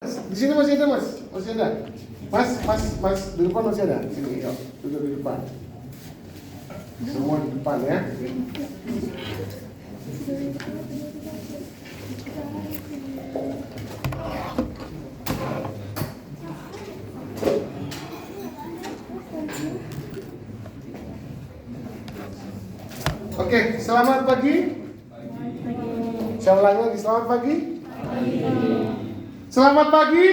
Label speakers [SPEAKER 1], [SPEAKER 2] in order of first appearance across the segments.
[SPEAKER 1] Di sini masih ada mas, masih ada. Mas di depan masih ada. Sini, yuk, duduk di depan. Semua di depan ya. Oke, selamat pagi. Saya ulangi lagi, selamat pagi. Selamat pagi.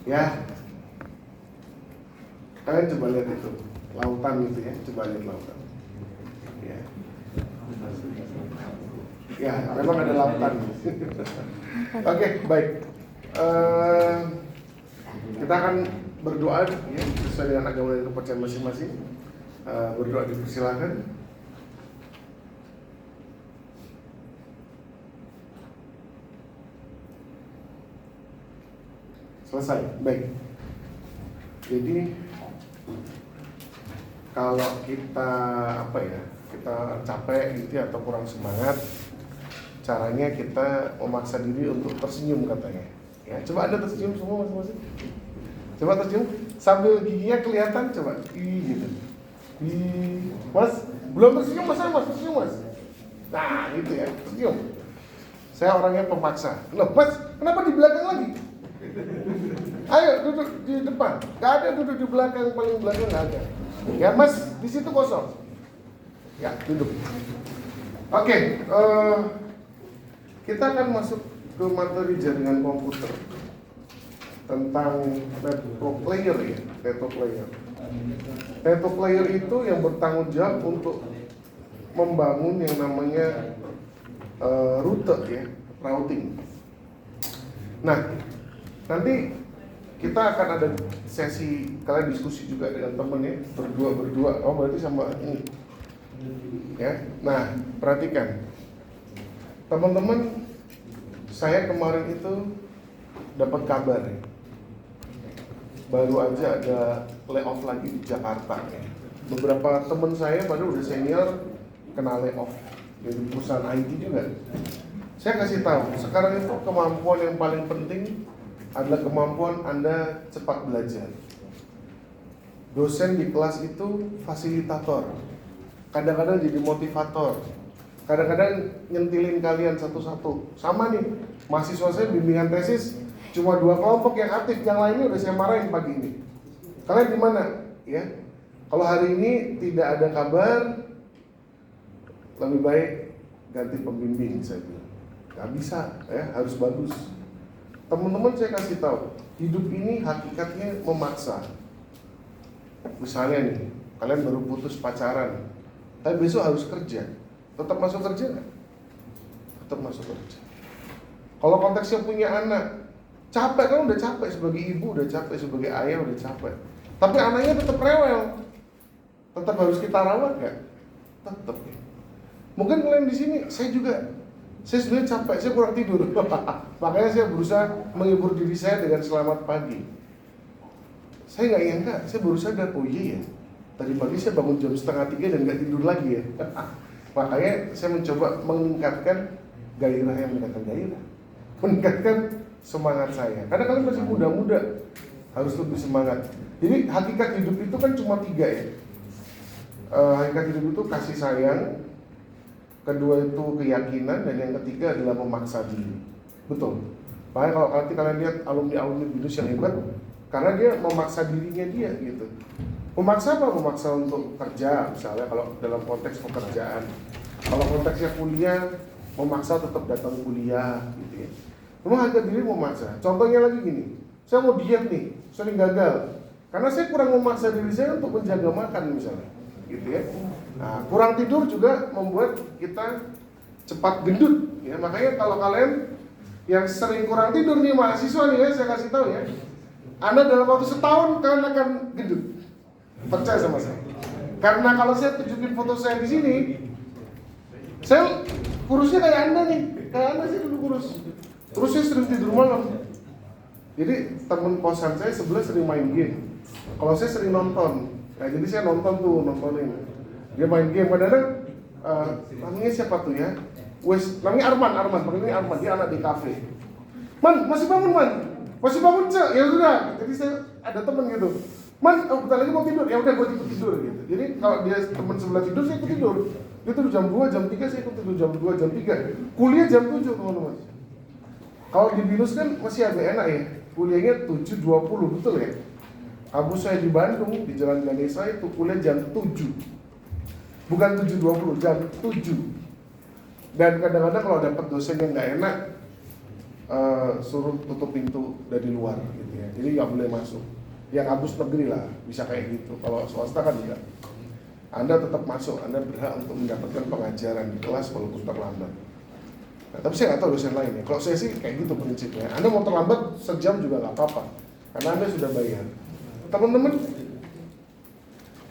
[SPEAKER 1] Ya, kalian coba lihat itu lautan gitu ya, coba lihat lautan. Ya, ya memang ada lautan. Oke, baik. Kita akan berdoa ya, sesuai dengan agama dan kepercayaan masing-masing. Berdoa dipersilakan. Selesai, baik. Jadi kalau kita kita capek gitu ya, atau kurang semangat, caranya kita memaksa diri untuk tersenyum katanya. Ya, coba Anda tersenyum semua masing-masing. Coba tersenyum sambil giginya kelihatan, coba. Gitu. Mas, belum tersenyum mas, tersenyum mas. Nah, gitu ya, tersenyum. Saya orangnya pemaksa. Loh, mas, kenapa di belakang lagi? Ayo duduk di depan. Gak ada duduk di belakang, paling belakang gak ada. Ya mas, di situ kosong. Ya, duduk. Oke, kita akan masuk ke materi jaringan komputer tentang network layer ya, network layer. Network layer itu yang bertanggung jawab untuk membangun yang namanya rute ya, routing. Nah, nanti kita akan ada sesi kalian diskusi juga dengan temen ya, berdua. Oh berarti sama ini. Ya, nah perhatikan, teman-teman, saya kemarin itu dapat kabar ya, baru aja ada layoff lagi di Jakarta ya. Beberapa teman saya pada udah senior kena layoff dari perusahaan IT juga. Saya kasih tahu, sekarang itu kemampuan yang paling penting adalah kemampuan Anda cepat belajar. Dosen di kelas itu fasilitator, kadang-kadang jadi motivator, kadang-kadang nyentilin kalian satu-satu. Sama nih, mahasiswa saya bimbingan tesis cuma 2 kelompok yang aktif, yang lainnya udah saya marahin pagi ini. Kalian di mana? Ya, kalau hari ini tidak ada kabar, lebih baik ganti pembimbing saya bilang. Gak bisa, ya harus bagus. Teman-teman saya kasih tahu, hidup ini hakikatnya memaksa. Misalnya nih, kalian baru putus pacaran, tapi besok harus kerja. Tetap masuk kerja nggak? Tetap masuk kerja. Kalau konteksnya punya anak, capek kan, udah capek sebagai ibu, udah capek sebagai ayah, udah capek. Tapi anaknya tetap rewel, tetap harus kita rawat nggak? Tetap. Mungkin kalian di sini, saya sebenarnya capek, saya kurang tidur. Makanya saya berusaha menghibur diri saya dengan selamat pagi. Saya nggak nyangka, saya baru sadar, oh iya ya, tadi pagi saya bangun jam 2:30 dan nggak tidur lagi ya. Makanya saya mencoba meningkatkan gairah yang meningkatkan semangat saya. Karena kalian masih muda-muda, harus lebih semangat. Jadi hakikat hidup itu kan cuma 3 ya. Hakikat hidup itu kasih sayang, kedua itu keyakinan, dan yang ketiga adalah memaksa diri. Betul. Makanya kalau nanti kalian lihat alumni BINUS yang hebat, karena dia memaksa dirinya dia gitu. Memaksa apa? Memaksa untuk kerja, misalnya kalau dalam konteks pekerjaan. Kalau konteksnya kuliah, memaksa tetap datang kuliah gitu ya. Memang harga diri memaksa. Contohnya lagi gini, saya mau diet nih, sering gagal. Karena saya kurang memaksa diri saya untuk menjaga makan misalnya, gitu ya. Nah, kurang tidur juga membuat kita cepat gendut. Ya, makanya kalau kalian yang sering kurang tidur nih mahasiswa nih ya, saya kasih tahu ya, Anda dalam waktu setahun kalian akan gendut. Percaya sama saya. Karena kalau saya tunjukin foto saya di sini, saya kurusnya kayak Anda nih, kayak Anda sih dulu kurus. Terus saya sering tidur malam. Jadi temen kosan saya sebelah sering main game. Kalau saya sering nonton, nah jadi saya nontonin. Dia main game, kadang-kadang namanya siapa tuh ya? namanya Arman, panggilnya Arman, dia anak di kafe. Man, masih bangun Man? Masih bangun Cek? Ya sudah. Jadi saya ada teman gitu. Man, bentar lagi mau tidur. Ya udah gue ikut tidur gitu. Jadi kalau dia teman sebelah tidur, saya ikut tidur. Dia tidur jam 2, jam 3, saya ikut tidur jam 2, jam 3. Kuliah jam 7 teman-teman. Kalau di BINUS kan masih agak enak ya. Kuliahnya 7.20, betul ya? Kampus saya di Bandung, di Jalan Ganesha itu kuliah jam 7. Bukan 7.20, jam 7. Dan kadang-kadang kalau dapat dosen yang nggak enak, suruh tutup pintu dari luar gitu ya. Jadi nggak boleh masuk. Ya kampus negeri lah, bisa kayak gitu. Kalau swasta kan enggak. Anda tetap masuk, Anda berhak untuk mendapatkan pengajaran di kelas walaupun terlambat. Nah, tapi saya nggak tahu dosen lain ya. Kalau saya sih kayak gitu prinsipnya. Anda mau terlambat sejam juga nggak apa-apa, karena Anda sudah bayar. Teman-teman,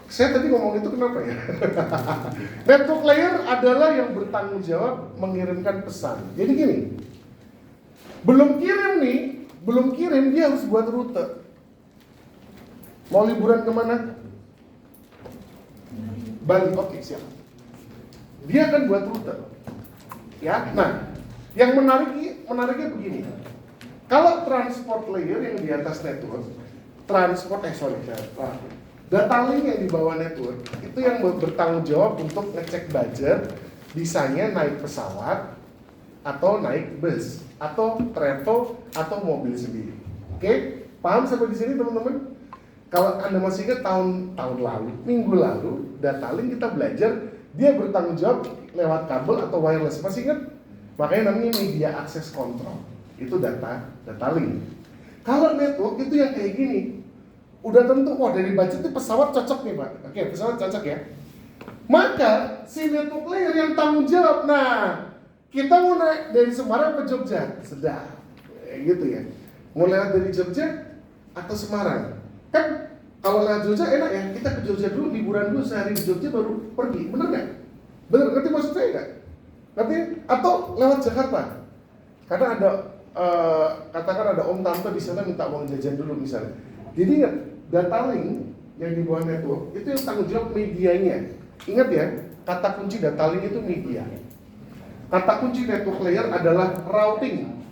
[SPEAKER 1] saya tadi ngomong itu kenapa ya? Network layer adalah yang bertanggung jawab mengirimkan pesan. Jadi gini, belum kirim dia harus buat rute. Mau liburan kemana? Bali, oke siap. Dia akan buat rute. Ya, nah, yang menariknya begini. Kalau transport layer yang di atas network, data link yang di bawah network itu yang bertanggung jawab untuk ngecek budget, bisanya naik pesawat atau naik bus atau travel atau mobil sendiri. Oke, paham sampai di sini teman-teman? Kalau Anda masih ingat tahun lalu, minggu lalu, data link kita belajar dia bertanggung jawab lewat kabel atau wireless. Masih ingat? Makanya namanya media access control. Itu data link. Kalau network itu yang kayak gini. Udah tentu, dari budget itu pesawat cocok nih Pak. Oke, pesawat cocok ya. Maka si network layer yang tanggung jawab. Nah, kita mau naik dari Semarang ke Jogja, sedap, gitu ya. Mau lewat dari Jogja atau Semarang? Kan kalau lewat Jogja enak ya, kita ke Jogja dulu, liburan dulu sehari di Jogja baru pergi, bener nggak? Bener, ngerti maksud saya nggak? Ngerti? Atau lewat Jakarta? Karena ada, katakan ada om tante di sana minta uang jajan dulu misalnya. Jadi ingat, data link yang di bawah network itu yang tanggung jawab medianya. Ingat ya, kata kunci data link itu media. Kata kunci network layer adalah routing.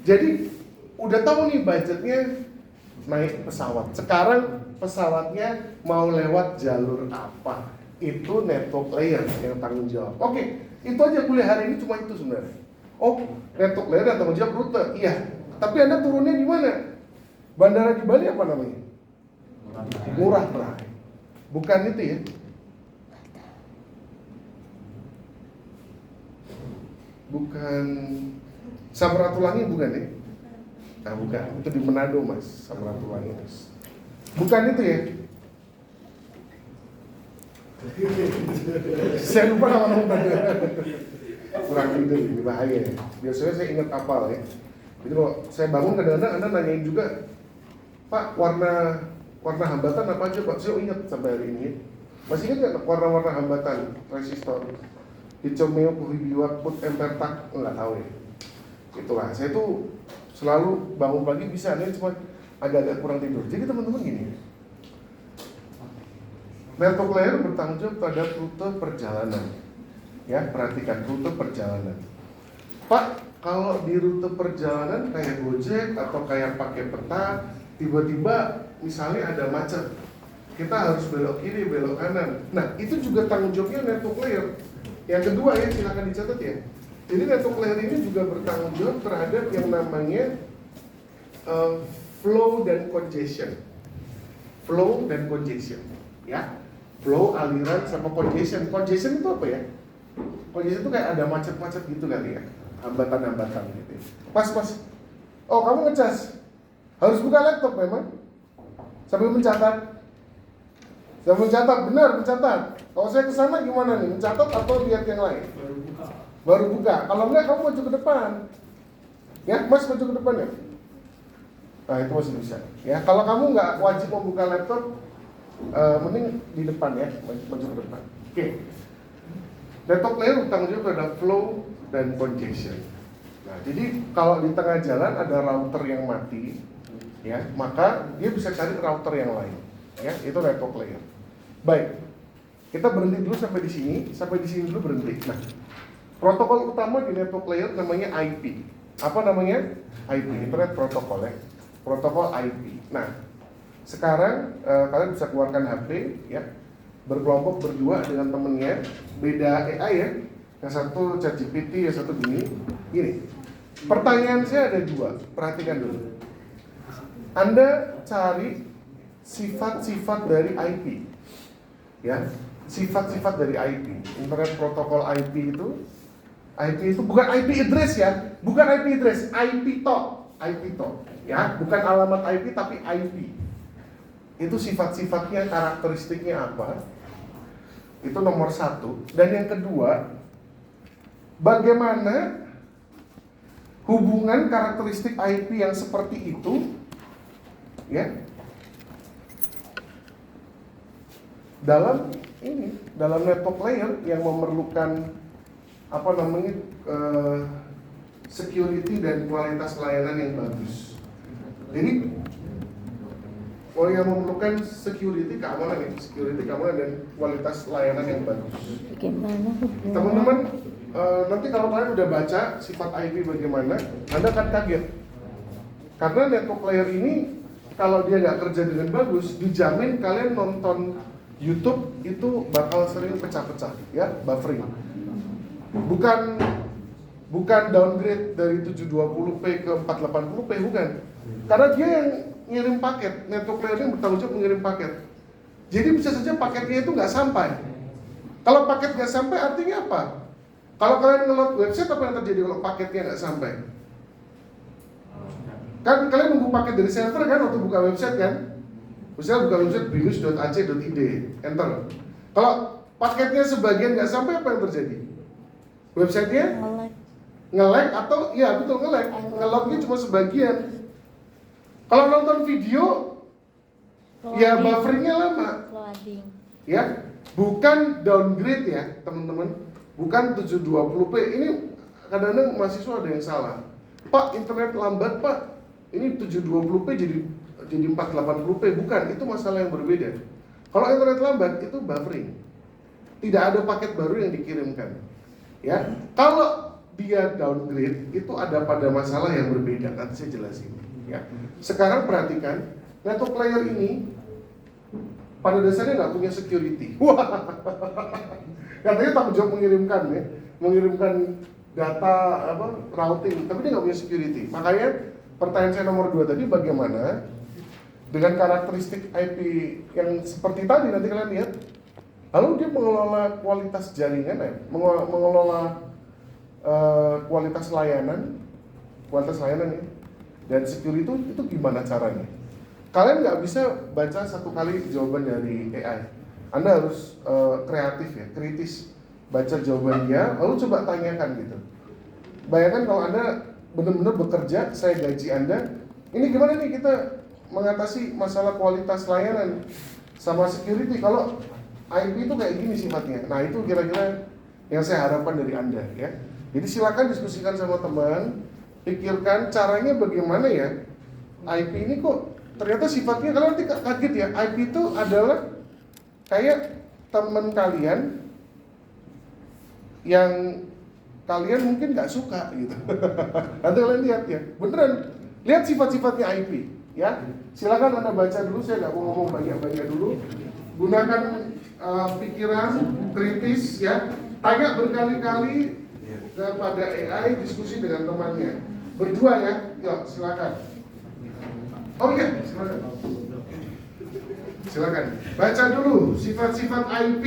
[SPEAKER 1] Jadi udah tahu nih budgetnya naik pesawat. Sekarang pesawatnya mau lewat jalur apa? Itu network layer yang tanggung jawab. Oke, itu aja kuliah hari ini cuma itu sebenarnya. Oh, network layer yang tanggung jawab rute. Iya. Tapi Anda turunnya di mana? Bandara di Bali apa namanya? Ngurah Rai. Bukan itu ya. Bukan Samratulangi bukan ya? Nah bukan, itu di Manado Mas, Samratulangi Mas. Bukan itu ya? Saya lupa nama-nama. Kurang tidur, ini bahaya ya. Biasanya saya ingat apal ya. Jadi kalau saya bangun kadang-kadang Anda nanyain juga, Pak, warna hambatan apa aja Pak? Saya ingat sampai hari ini. Masih ingat nggak warna-warna hambatan resistor? Hicomeo, kuhibiwat, put, empertak, nggak tahu ya. Itulah, saya tuh selalu bangun pagi bisa, ini cuma agak-agak kurang tidur. Jadi teman-teman gini, network layer bertanggung jawab terhadap rute perjalanan. Ya, perhatikan rute perjalanan. Pak, kalau di rute perjalanan kayak Gojek atau kayak pakai peta, tiba-tiba misalnya ada macet, kita harus belok kiri, belok kanan. Nah, itu juga tanggung jawabnya network layer. Yang kedua ya, silakan dicatat ya. Jadi network layer ini juga bertanggung jawab terhadap yang namanya flow dan congestion. Flow dan congestion, ya. Flow, aliran, sama congestion. Congestion itu apa ya? Congestion itu kayak ada macet-macet gitu kali ya, hambatan-hambatan gitu. Pas. Oh, kamu ngecas. Harus buka laptop memang. Sambil mencatat. Benar, mencatat. Kalau saya kesana gimana nih? Mencatat atau lihat yang lain? Baru buka. Kalau enggak, kamu maju ke depan. Ya, Mas maju ke depan ya. Nah, itu masih bisa. Ya, kalau kamu nggak wajib membuka laptop, mending di depan ya, maju ke depan. Oke. Network layer bertanggung jawab terhadap flow dan congestion. Nah, jadi kalau di tengah jalan ada router yang mati, ya, maka dia bisa cari router yang lain. Ya, itu network layer. Baik. Kita berhenti dulu sampai di sini dulu berhenti. Nah, Protokol utama di network layer namanya IP. Apa namanya? IP, Internet Protocol ya. Protokol IP. Nah, sekarang kalian bisa keluarkan HP ya, berkelompok berdua dengan temennya, beda AI ya. Yang satu ChatGPT, yang satu gini. Pertanyaan saya ada dua, perhatikan dulu. Anda cari sifat-sifat dari IP, ya, sifat-sifat dari IP. Internet Protokol IP itu bukan IP address ya, bukan IP address, IP to, ya, bukan alamat IP tapi IP. Itu sifat-sifatnya, karakteristiknya apa? Itu nomor satu. Dan yang kedua, bagaimana hubungan karakteristik IP yang seperti itu, ya, dalam network layer yang memerlukan security dan kualitas layanan yang bagus. Jadi kalau yang memerlukan security keamanan dan kualitas layanan yang bagus. Teman-teman, nanti kalau kalian udah baca sifat IP bagaimana, Anda akan kaget. Karena network layer ini kalau dia nggak kerja dengan bagus, dijamin kalian nonton YouTube itu bakal sering pecah-pecah, ya, buffering. Bukan downgrade dari 720p ke 480p, bukan. Karena dia yang ngirim paket, network layer yang bertanggung jawab mengirim paket. Jadi bisa saja paketnya itu nggak sampai. Kalau paket nggak sampai artinya apa? Kalau kalian nge-load website, apa yang terjadi kalau paketnya nggak sampai? Kan kalian nunggu paket dari server kan waktu buka website kan? Misalnya buka website binus.ac.id, enter. Kalau paketnya sebagian nggak sampai, apa yang terjadi? Websitenya nge-lag atau ya betul nge-lag, nge-lognya cuma sebagian. Kalau nonton video, ya bufferingnya lama. Ya, bukan downgrade ya teman-teman, bukan 720p. Ini kadang-kadang mahasiswa ada yang salah. Pak, internet lambat Pak, ini 720p jadi 480p, bukan, itu masalah yang berbeda. Kalau internet lambat itu buffering, tidak ada paket baru yang dikirimkan. Ya, kalau dia downgrade itu ada pada masalah yang berbeda. Nanti saya jelasin. Ya, sekarang perhatikan network layer ini pada dasarnya nggak punya security. Wah, katanya tanggung jawab mengirimkan data routing, tapi dia nggak punya security. Makanya pertanyaan saya nomor 2 tadi, bagaimana dengan karakteristik IP yang seperti tadi nanti kalian lihat, lalu dia mengelola kualitas jaringan, mengelola kualitas layanan ya, dan security itu gimana caranya? Kalian nggak bisa baca satu kali jawaban dari AI. Anda harus kreatif ya, kritis baca jawabannya, lalu coba tanyakan gitu. Bayangkan kalau Anda benar-benar bekerja, saya gaji Anda, ini gimana nih kita mengatasi masalah kualitas layanan sama security kalau IP itu kayak gini sifatnya. Nah, itu kira-kira yang saya harapkan dari Anda ya. Jadi silakan diskusikan sama teman, pikirkan caranya bagaimana ya. IP ini kok ternyata sifatnya, kalian nanti kaget ya, IP itu adalah kayak teman kalian yang kalian mungkin nggak suka gitu. Nanti kalian lihat ya, beneran lihat sifat-sifatnya IP ya. Silakan Anda baca dulu, saya nggak mau ngomong banyak-banyak dulu. Gunakan pikiran kritis ya, tanya berkali-kali kepada AI, diskusi dengan temannya berdua ya. Yuk silakan. Oh iya, silakan baca dulu sifat-sifat IP.